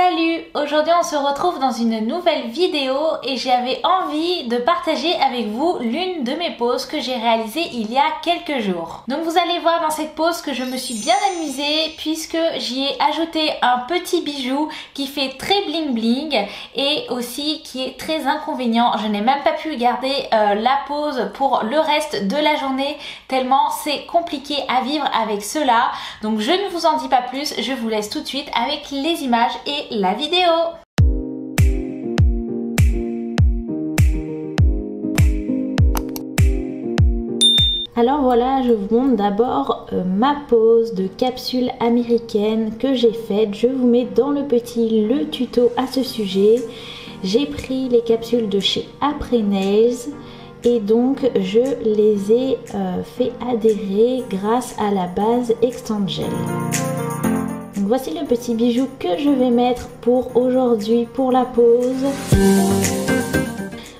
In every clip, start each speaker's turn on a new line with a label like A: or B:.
A: Salut! Aujourd'hui on se retrouve dans une nouvelle vidéo et j'avais envie de partager avec vous l'une de mes poses que j'ai réalisées il y a quelques jours. Donc vous allez voir dans cette pose que je me suis bien amusée puisque j'y ai ajouté un petit bijou qui fait très bling bling et aussi qui est très inconvénient. Je n'ai même pas pu garder la pose pour le reste de la journée tellement c'est compliqué à vivre avec cela. Donc je ne vous en dis pas plus, je vous laisse tout de suite avec les images et la vidéo. Alors voilà, je vous montre d'abord ma pose de capsule américaine que j'ai faite. Je vous mets dans le petit le tuto à ce sujet. J'ai pris les capsules de chez Après Nails et donc je les ai fait adhérer grâce à la base Extend Gel. Donc voici le petit bijou que je vais mettre pour aujourd'hui pour la pose.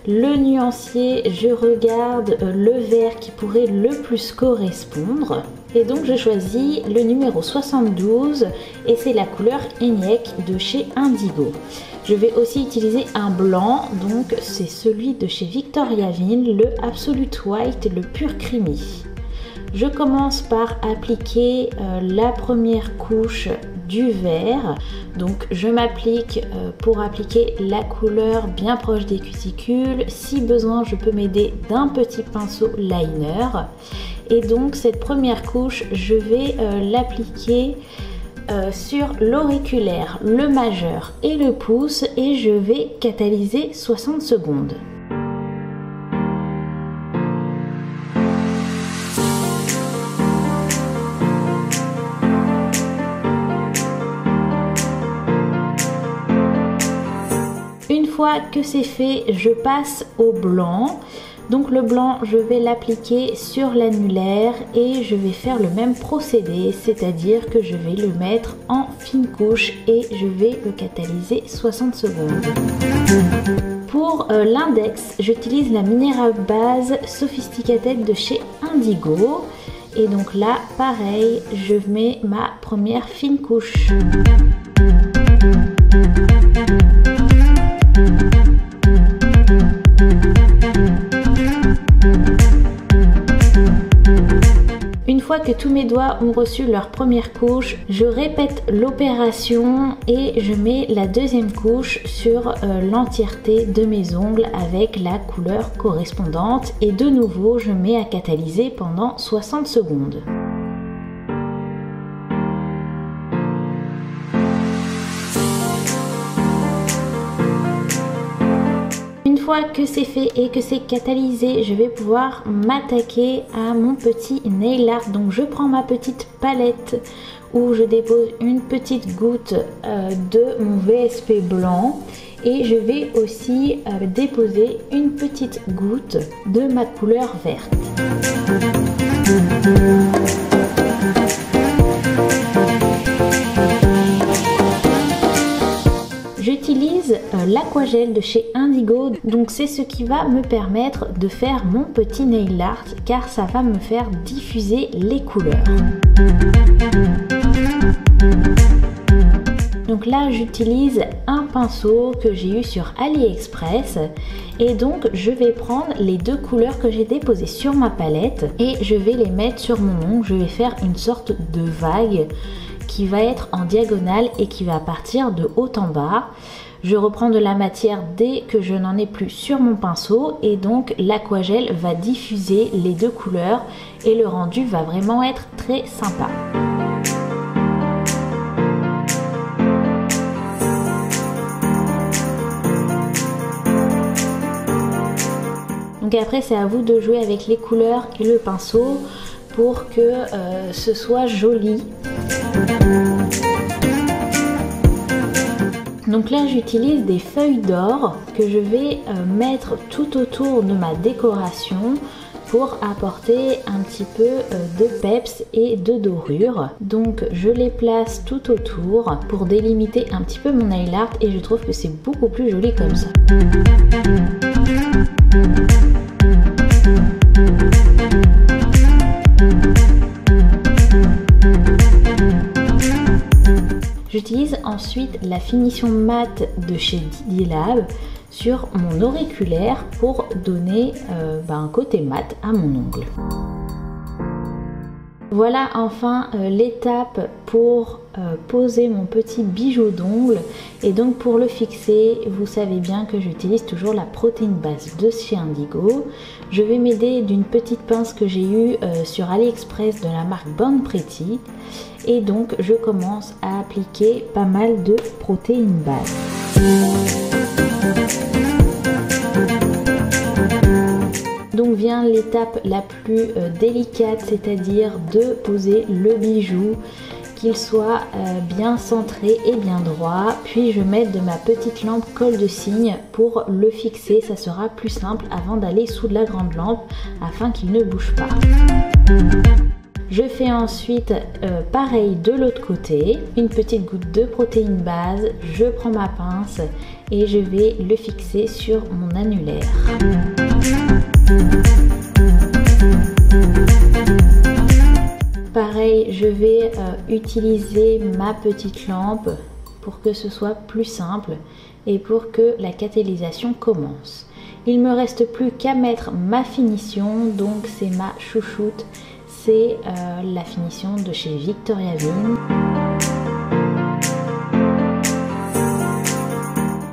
A: Le nuancier, je regarde le vert qui pourrait le plus correspondre. Et donc je choisis le numéro 72 et c'est la couleur ENIAC de chez Indigo. Je vais aussi utiliser un blanc, donc c'est celui de chez Victoria Vin, le Absolute White, le pur creamy. Je commence par appliquer la première couche du vert. Donc je m'applique pour appliquer la couleur bien proche des cuticules. Si besoin, je peux m'aider d'un petit pinceau liner. Et donc cette première couche, je vais l'appliquer sur l'auriculaire, le majeur et le pouce et je vais catalyser 60 secondes. Une fois que c'est fait, je passe au blanc. Donc le blanc, je vais l'appliquer sur l'annulaire et je vais faire le même procédé, c'est-à-dire que je vais le mettre en fine couche et je vais le catalyser 60 secondes. Pour l'index, j'utilise la Mineral Base Sophisticated de chez Indigo. Et donc là, pareil, je mets ma première fine couche. Une fois que tous mes doigts ont reçu leur première couche, je répète l'opération et je mets la deuxième couche sur l'entièreté de mes ongles avec la couleur correspondante et de nouveau je mets à catalyser pendant 60 secondes. Une fois que c'est fait et que c'est catalysé, je vais pouvoir m'attaquer à mon petit nail art. Donc je prends ma petite palette où je dépose une petite goutte de mon VSP blanc et je vais aussi déposer une petite goutte de ma couleur verte. J'utilise l'Aquagel de chez Indigo, donc c'est ce qui va me permettre de faire mon petit nail art car ça va me faire diffuser les couleurs. Donc là j'utilise un pinceau que j'ai eu sur AliExpress et donc je vais prendre les deux couleurs que j'ai déposées sur ma palette et je vais les mettre sur mon ongle. Je vais faire une sorte de vague qui va être en diagonale et qui va partir de haut en bas. Je reprends de la matière dès que je n'en ai plus sur mon pinceau et donc l'Aquagel va diffuser les deux couleurs et le rendu va vraiment être très sympa. Donc après c'est à vous de jouer avec les couleurs et le pinceau pour que ce soit joli. Donc là j'utilise des feuilles d'or que je vais mettre tout autour de ma décoration pour apporter un petit peu de peps et de dorure. Donc je les place tout autour pour délimiter un petit peu mon nail art et je trouve que c'est beaucoup plus joli comme ça. J'utilise ensuite la finition mat de chez Didi Lab sur mon auriculaire pour donner un côté mat à mon ongle. Voilà enfin l'étape pour poser mon petit bijou d'ongle, et donc pour le fixer, vous savez bien que j'utilise toujours la protéine base de chez Indigo. Je vais m'aider d'une petite pince que j'ai eue sur AliExpress de la marque Born Pretty, et donc je commence à appliquer pas mal de protéine base. Donc vient l'étape la plus délicate, c'est-à-dire de poser le bijou, qu'il soit bien centré et bien droit. Puis je mets de ma petite lampe colle de cygne pour le fixer, ça sera plus simple avant d'aller sous de la grande lampe afin qu'il ne bouge pas. Je fais ensuite pareil de l'autre côté, une petite goutte de protéine base, je prends ma pince et je vais le fixer sur mon annulaire. Pareil, je vais utiliser ma petite lampe pour que ce soit plus simple et pour que la catalysation commence. Il me reste plus qu'à mettre ma finition, donc c'est ma chouchoute, c'est la finition de chez Victoria Vigne.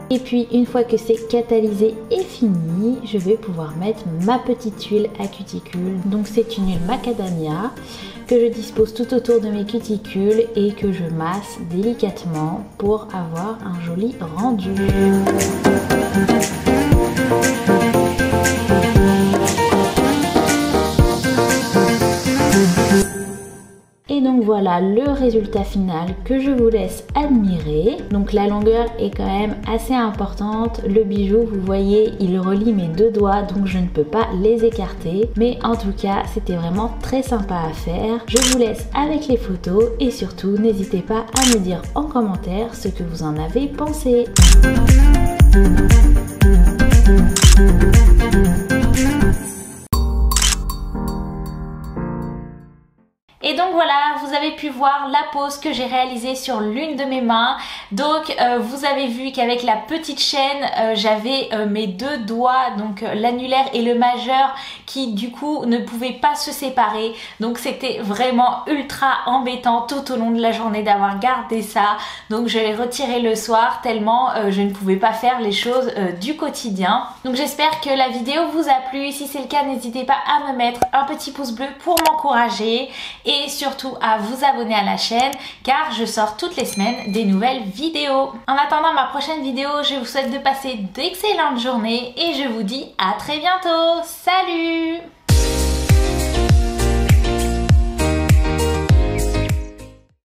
A: Et puis une fois que c'est catalysé et fini, je vais pouvoir mettre ma petite huile à cuticule. Donc c'est une huile macadamia que je dispose tout autour de mes cuticules et que je masse délicatement pour avoir un joli rendu. Et donc voilà le résultat final que je vous laisse admirer. Donc la longueur est quand même assez importante. Le bijou, vous voyez, il relie mes deux doigts, donc je ne peux pas les écarter. Mais en tout cas, c'était vraiment très sympa à faire. Je vous laisse avec les photos et surtout, n'hésitez pas à me dire en commentaire ce que vous en avez pensé. Et donc voilà, vous avez pu voir la pose que j'ai réalisée sur l'une de mes mains. Donc vous avez vu qu'avec la petite chaîne, j'avais mes deux doigts, donc l'annulaire et le majeur, qui du coup ne pouvaient pas se séparer. Donc c'était vraiment ultra embêtant tout au long de la journée d'avoir gardé ça. Donc je l'ai retiré le soir tellement je ne pouvais pas faire les choses du quotidien. Donc j'espère que la vidéo vous a plu. Si c'est le cas, n'hésitez pas à me mettre un petit pouce bleu pour m'encourager. Et surtout à vous abonner à la chaîne car je sors toutes les semaines des nouvelles vidéos. En attendant ma prochaine vidéo, je vous souhaite de passer d'excellentes journées et je vous dis à très bientôt. Salut!